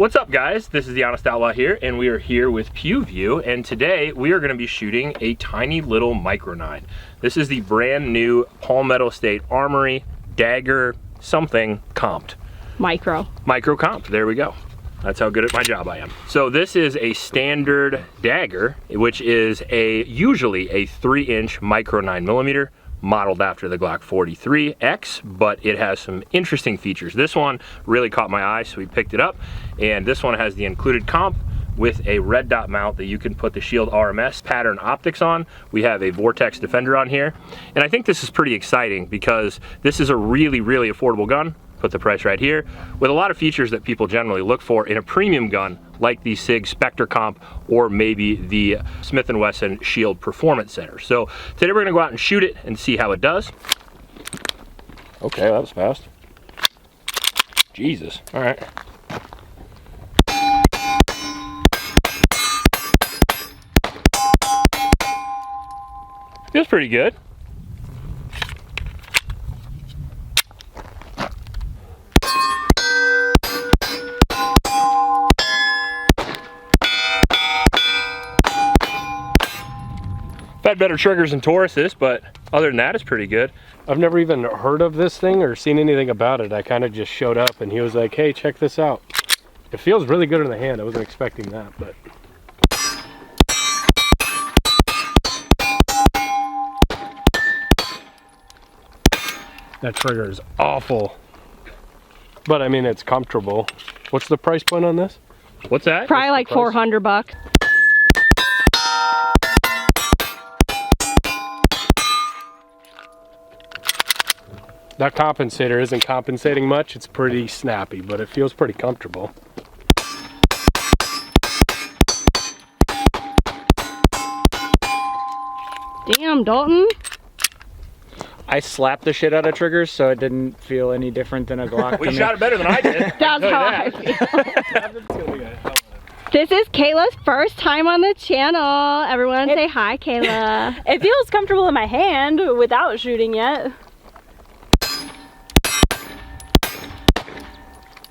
What's up, guys? This is the Honest Outlaw here, and we are here with PewView, and today we are going to be shooting a tiny little Micro 9. This is the brand new Palmetto State Armory Dagger something comped. Micro comp, there we go. That's how good at my job I am. So this is a standard dagger, which is usually a 3-inch Micro 9mm, modeled after the Glock 43X, but it has some interesting features. This one really caught my eye, so we picked it up, and this one has the included comp with a red dot mount that you can put the Shield RMS pattern optics on. We have a Vortex Defender on here, and I think this is pretty exciting because this is a really, really affordable gun. Put the price right here, with a lot of features that people generally look for in a premium gun like the SIG Spectre Comp or maybe the Smith & Wesson Shield Performance Center. So today we're gonna go out and shoot it and see how it does. Okay, that was fast. Jesus, all right. Feels pretty good. I've had better triggers than Tauruses, but other than that, it's pretty good. I've never even heard of this thing or seen anything about it. I kind of just showed up and he was like, hey, check this out. It feels really good in the hand. I wasn't expecting that, but. That trigger is awful. But I mean, it's comfortable. What's the price point on this? What's that? Probably like 400 bucks. That compensator isn't compensating much. It's pretty snappy, but it feels pretty comfortable. Damn, Dalton. I slapped the shit out of triggers, so it didn't feel any different than a Glock. Well, you shot it better than I did. That's how I feel. This is Kayla's first time on the channel. Everyone say hi, Kayla. It feels comfortable in my hand without shooting yet.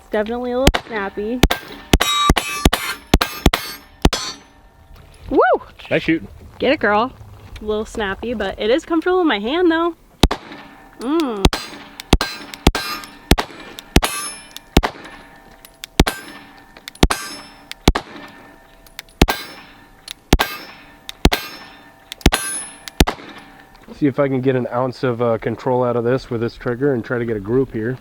It's definitely a little snappy. Woo! Nice shooting. Get it, girl. A little snappy, but it is comfortable in my hand though. See if I can get an ounce of control out of this with this trigger and try to get a group here.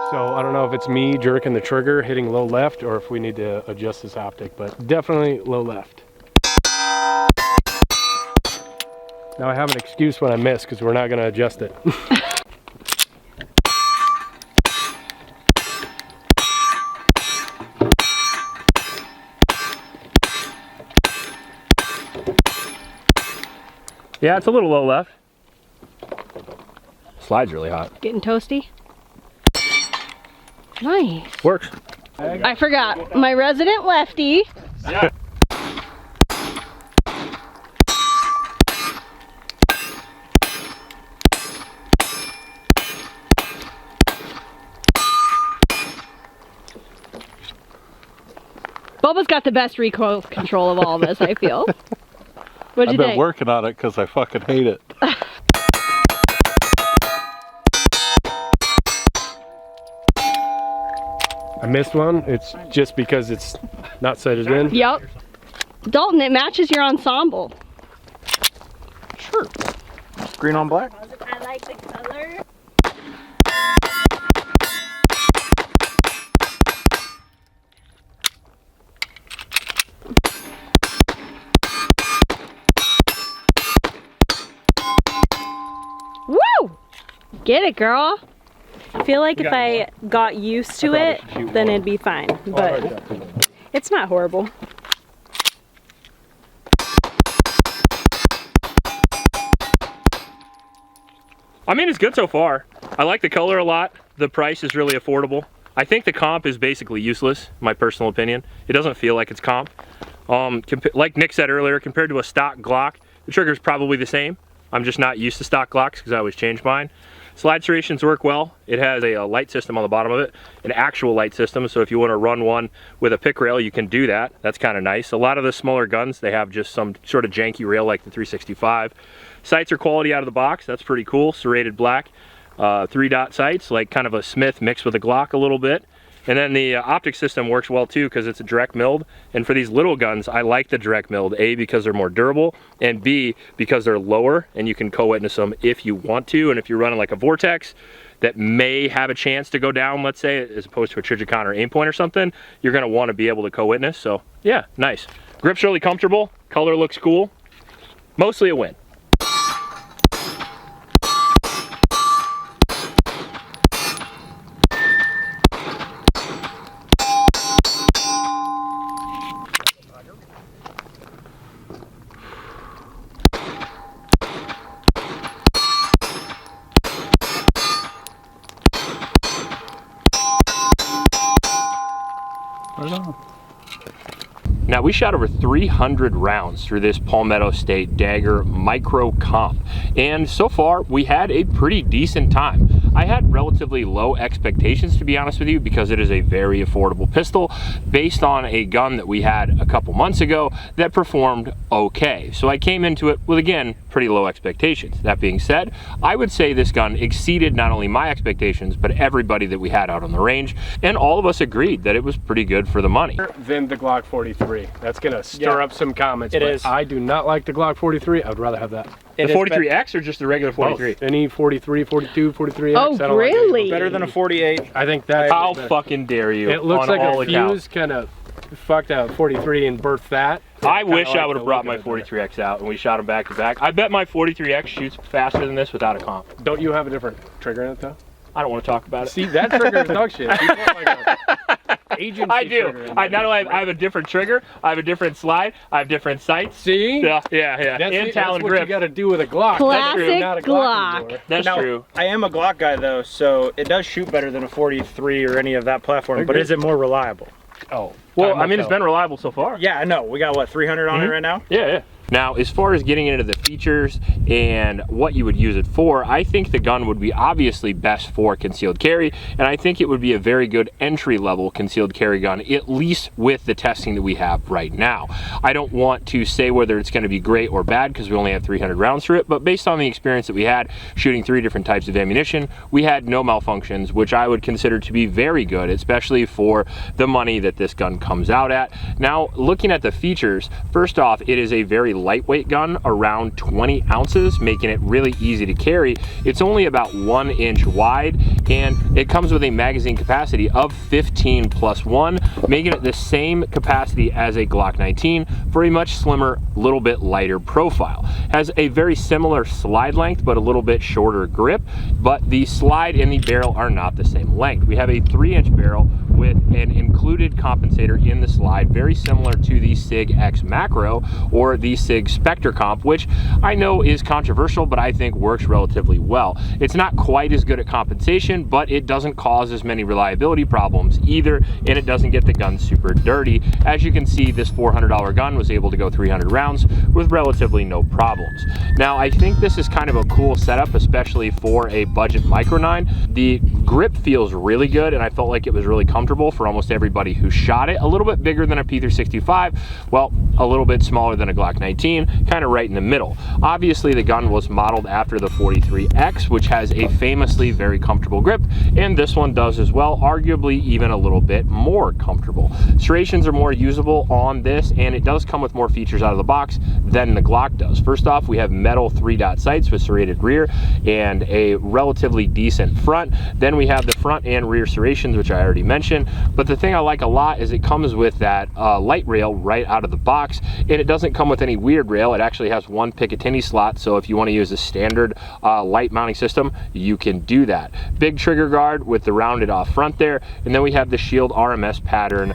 So I don't know if it's me jerking the trigger, hitting low left, or if we need to adjust this optic, but definitely low left. Now I have an excuse when I miss because we're not going to adjust it. Yeah, it's a little low left. Slide's really hot. Getting toasty. Nice. Works. I forgot. My resident lefty. Yeah. Bubba's got the best recoil control of all of us, I feel. What'd you think? I've been working on it because I fucking hate it. I missed one. It's just because it's not sighted in. Yep. Dalton, it matches your ensemble. Sure. Green on black. I like the color. Woo! Get it, girl. I feel like if I got used to it, then it'd be fine, but it's not horrible. I mean, it's good so far. I like the color a lot. The price is really affordable. I think the comp is basically useless, my personal opinion. It doesn't feel like it's comp. Like Nick said earlier, compared to a stock Glock, the trigger is probably the same. I'm just not used to stock Glocks because I always change mine. Slide serrations work well. It has a light system on the bottom of it, an actual light system, so if you want to run one with a pick rail, you can do that. That's kind of nice. A lot of the smaller guns, they have just some sort of janky rail like the 365. Sights are quality out of the box. That's pretty cool. Serrated black, 3-dot sights, like kind of a Smith mixed with a Glock a little bit. And then the optic system works well too because it's a direct milled. And for these little guns, I like the direct milled, A, because they're more durable, and B, because they're lower and you can co-witness them if you want to. And if you're running like a Vortex that may have a chance to go down, let's say, as opposed to a Trijicon or Aimpoint or something, you're gonna wanna be able to co-witness. So yeah, nice. Grip's really comfortable, color looks cool, mostly a win. Now we shot over 300 rounds through this Palmetto State Dagger Micro Comp, and so far we had a pretty decent time. I had relatively low expectations, to be honest with you, because it is a very affordable pistol based on a gun that we had a couple months ago that performed okay. So I came into it with, again, pretty low expectations. That being said, I would say this gun exceeded not only my expectations, but everybody that we had out on the range, and all of us agreed that it was pretty good for the money. Than the Glock 43. That's gonna stir up some comments. It but is. I do not like the Glock 43. I would rather have that. The 43X or just the regular 43? Both. Any 43, 42, 43X. Oh, I don't really? Like Better than a 48. I think that's How fucking dare you? It looks on like all a accounts. fuse kind of fucked out 43 and birthed that. I wish like I would have brought my 43X out and we shot them back to back. I bet my 43X shoots faster than this without a comp. Don't you have a different trigger in it though? I don't want to talk about it. See, that trigger is dog shit. You want like a agency I do. trigger in I there. not only I have a different trigger, I have a different slide, I have different sights. See? Yeah. That's, And that's talon what grip. you got to do with a Glock. Classic That's not a Glock. anymore. That's Now, true. I am a Glock guy though, so it does shoot better than a 43 or any of that platform, but is it more reliable? Oh. Well, time I mean, will it's tell. been reliable so far. Yeah, I know. We got what, 300 on it right now? Yeah. Now, as far as getting into the features and what you would use it for, I think the gun would be obviously best for concealed carry, and I think it would be a very good entry-level concealed carry gun, at least with the testing that we have right now. I don't want to say whether it's going to be great or bad because we only have 300 rounds through it, but based on the experience that we had shooting 3 different types of ammunition, we had no malfunctions, which I would consider to be very good, especially for the money that this gun comes out at. Now, looking at the features, first off, it is a very lightweight gun, around 20 ounces, making it really easy to carry. It's only about 1 inch wide, and it comes with a magazine capacity of 15+1, making it the same capacity as a Glock 19 for a much slimmer, little bit lighter profile. Has a very similar slide length, but a little bit shorter grip, but the slide and the barrel are not the same length. We have a 3-inch barrel with an included compensator in the slide, very similar to the SIG X Macro or the SIG Spectre Comp, which I know is controversial, but I think works relatively well. It's not quite as good at compensation, but it doesn't cause as many reliability problems either, and it doesn't get the gun super dirty. As you can see, this $400 gun was able to go 300 rounds with relatively no problems. Now, I think this is kind of a cool setup, especially for a budget Micro 9. The grip feels really good, and I felt like it was really comfortable for almost everybody who shot it. A little bit bigger than a P365, well, a little bit smaller than a Glock 19, kind of right in the middle. Obviously, the gun was modeled after the 43X, which has a famously very comfortable grip, and this one does as well, arguably even a little bit more comfortable. Serrations are more usable on this, and it does come with more features out of the box than the Glock does. First off, we have metal 3-dot sights with serrated rear and a relatively decent front. Then we have the front and rear serrations, which I already mentioned, but the thing I like a lot is it comes with that light rail right out of the box, and it doesn't come with any weird rail. It actually has one Picatinny slot, so if you want to use a standard light mounting system, you can do that. Big big trigger guard with the rounded off front there, and then we have the Shield RMS pattern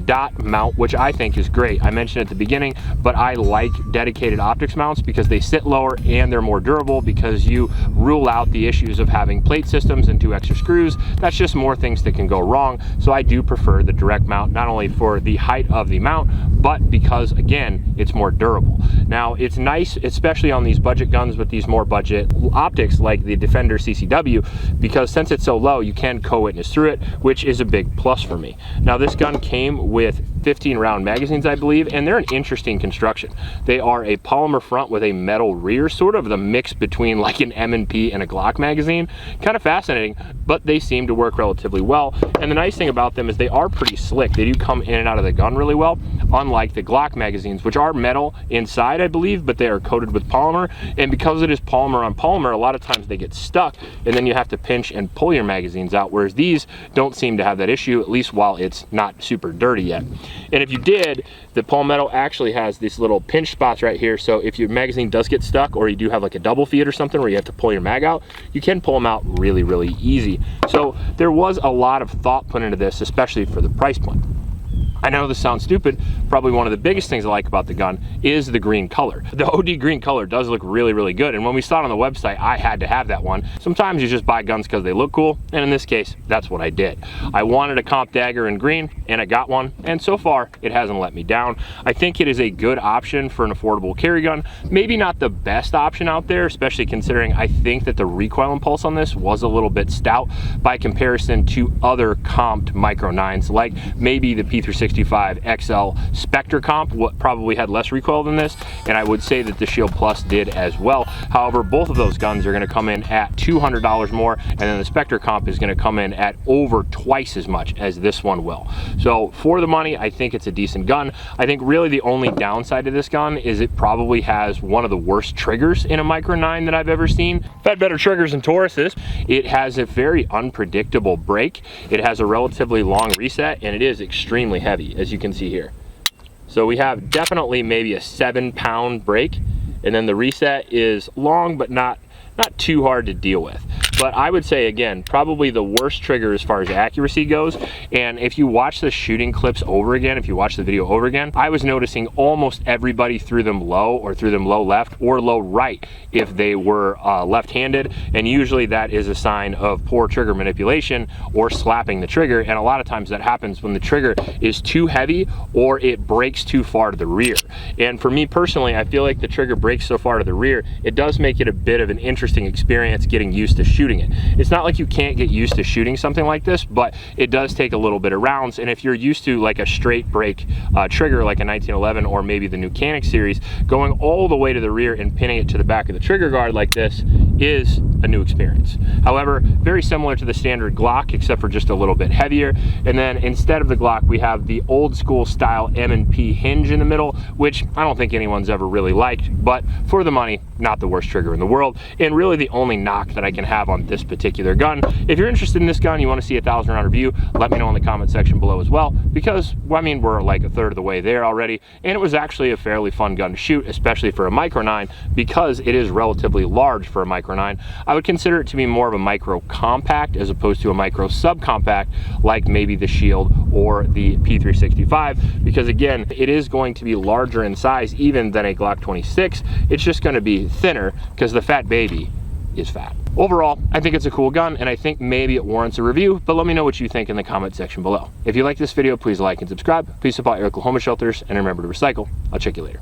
dot mount, which I think is great. I mentioned at the beginning, but I like dedicated optics mounts because they sit lower and they're more durable, because you rule out the issues of having plate systems and 2 extra screws. That's just more things that can go wrong. So I do prefer the direct mount, not only for the height of the mount, but because again, it's more durable. Now it's nice, especially on these budget guns with these more budget optics like the Defender CCW, because since it's so low, you can co-witness through it, which is a big plus for me. Now this gun came with 15 round magazines, I believe, and they're an interesting construction. They are a polymer front with a metal rear, sort of the mix between like an M&P and a Glock magazine. Kind of fascinating, but they seem to work relatively well. And the nice thing about them is they are pretty slick. They do come in and out of the gun really well, unlike the Glock magazines, which are metal inside, I believe, but they are coated with polymer. And because it is polymer on polymer, a lot of times they get stuck, and then you have to pinch and pull your magazines out, whereas these don't seem to have that issue, at least while it's not super dirty yet. And if you did, the Palmetto actually has these little pinch spots right here, so if your magazine does get stuck, or you do have like a double feed or something where you have to pull your mag out, you can pull them out really, really easy. So there was a lot of thought put into this, especially for the price point. I know this sounds stupid. Probably one of the biggest things I like about the gun is the green color. The OD green color does look really, really good. And when we saw it on the website, I had to have that one. Sometimes you just buy guns because they look cool. And in this case, that's what I did. I wanted a comp dagger in green, and I got one. And so far, it hasn't let me down. I think it is a good option for an affordable carry gun. Maybe not the best option out there, especially considering I think that the recoil impulse on this was a little bit stout by comparison to other comped Micro 9s, like maybe the P365 XL Spectre comp, what probably had less recoil than this, and I would say that the Shield Plus did as well. However, both of those guns are going to come in at $200 more, and then the Spectre comp is going to come in at over twice as much as this one will. So for the money, I think it's a decent gun. I think really the only downside to this gun is it probably has one of the worst triggers in a Micro 9 that I've ever seen. I've had better triggers than Tauruses. It has a very unpredictable break. It has a relatively long reset, and it is extremely heavy, as you can see here. So we have definitely maybe a 7-pound break, and then the reset is long but not too hard to deal with. But I would say, again, probably the worst trigger as far as accuracy goes. And if you watch the shooting clips over again, if you watch the video over again, I was noticing almost everybody threw them low, or threw them low left or low right if they were left-handed. And usually that is a sign of poor trigger manipulation or slapping the trigger. And a lot of times that happens when the trigger is too heavy or it breaks too far to the rear. And for me personally, I feel like the trigger breaks so far to the rear, it does make it a bit of an interesting experience getting used to shooting it. It's not like you can't get used to shooting something like this, but it does take a little bit of rounds. And if you're used to like a straight break trigger like a 1911 or maybe the new Canic series, going all the way to the rear and pinning it to the back of the trigger guard like this is a new experience. However, very similar to the standard Glock, except for just a little bit heavier. And then instead of the Glock, we have the old school style M&P hinge in the middle, which I don't think anyone's ever really liked, but for the money, not the worst trigger in the world, and really the only knock that I can have on this particular gun. If you're interested in this gun, you want to see a 1,000 round review, let me know in the comment section below as well, because, well, I mean, we're like a third of the way there already, and it was actually a fairly fun gun to shoot, especially for a Micro 9, because it is relatively large for a Micro 9. I would consider it to be more of a micro compact as opposed to a micro subcompact like maybe the Shield or the P365, because again, it is going to be larger in size even than a Glock 26. It's just going to be thinner because the fat baby is fat. Overall, I think it's a cool gun, and I think maybe it warrants a review, but let me know what you think in the comment section below. If you like this video, please like and subscribe. Please support your Oklahoma shelters, and remember to recycle. I'll check you later.